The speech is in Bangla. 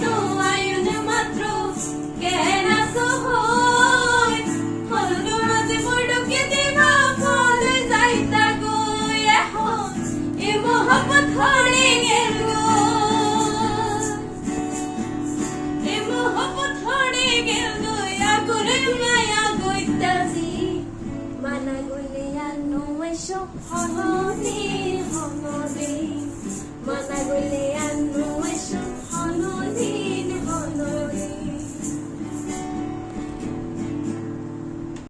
তো আয়ন মাত্র কেন সহয় হলদ মাঝে মডকে দিবা ফলে যাইতা গো এখন এ মোহব্বত হড়ে গেল এ মোহব্বত হড়ে গেল আগুরে মায়া গইতাছি মানা গইলে আনো এসো হনদে হনদে মানা গইলে